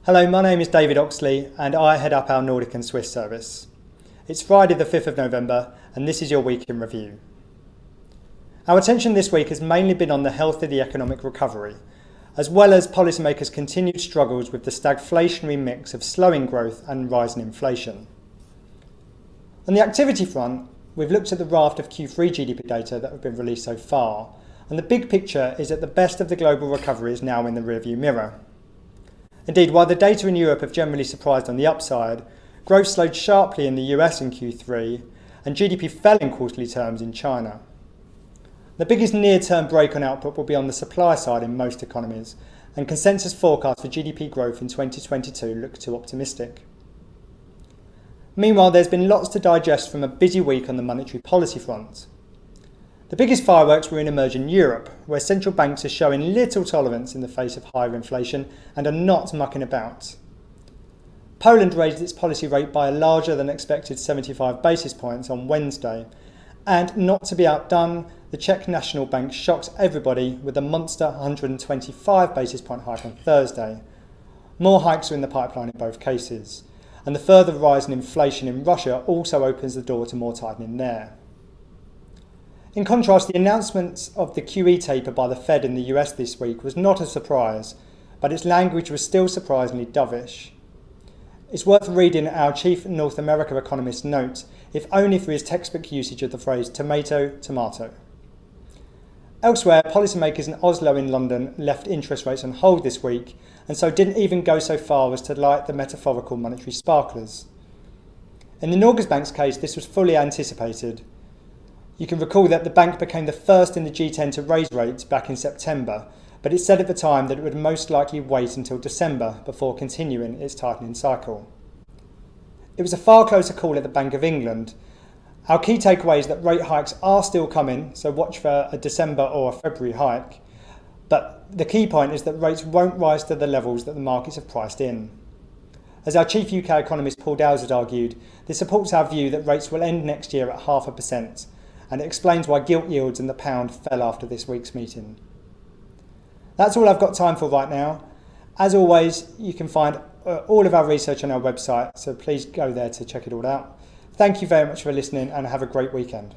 Hello, my name is David Oxley and I head up our Nordic and Swiss service. It's Friday the 5th of November and this is your week in review. Our attention this week has mainly been on the health of the economic recovery, as well as policymakers' continued struggles with the stagflationary mix of slowing growth and rising inflation. On the activity front, we've looked at the raft of Q3 GDP data that have been released so far, and the big picture is that the best of the global recovery is now in the rearview mirror. Indeed, while the data in Europe have generally surprised on the upside, growth slowed sharply in the US in Q3, and GDP fell in quarterly terms in China. The biggest near-term break on output will be on the supply side in most economies, and consensus forecasts for GDP growth in 2022 look too optimistic. Meanwhile, there's been lots to digest from a busy week on the monetary policy front. The biggest fireworks were in emerging Europe, where central banks are showing little tolerance in the face of higher inflation and are not mucking about. Poland raised its policy rate by a larger than expected 75 basis points on Wednesday, and not to be outdone, the Czech National Bank shocked everybody with a monster 125 basis point hike on Thursday. More hikes are in the pipeline in both cases, and the further rise in inflation in Russia also opens the door to more tightening there. In contrast, the announcement of the QE taper by the Fed in the US this week was not a surprise, but its language was still surprisingly dovish. It's worth reading our chief North America economist's note, if only for his textbook usage of the phrase tomato, tomato. Elsewhere, policymakers in Oslo and London left interest rates on hold this week, and so didn't even go so far as to light the metaphorical monetary sparklers. In the Norges Bank's case, this was fully anticipated. You can recall that the bank became the first in the G10 to raise rates back in September, but it said at the time that it would most likely wait until December before continuing its tightening cycle. It was a far closer call at the Bank of England. Our key takeaway is that rate hikes are still coming, so watch for a December or a February hike. But the key point is that rates won't rise to the levels that the markets have priced in. As our chief UK economist Paul Dowsett argued, this supports our view that rates will end next year at 0.5%, and it explains why gilt yields and the pound fell after this week's meeting. That's all I've got time for right now. As always, you can find all of our research on our website, so please go there to check it all out. Thank you very much for listening and have a great weekend.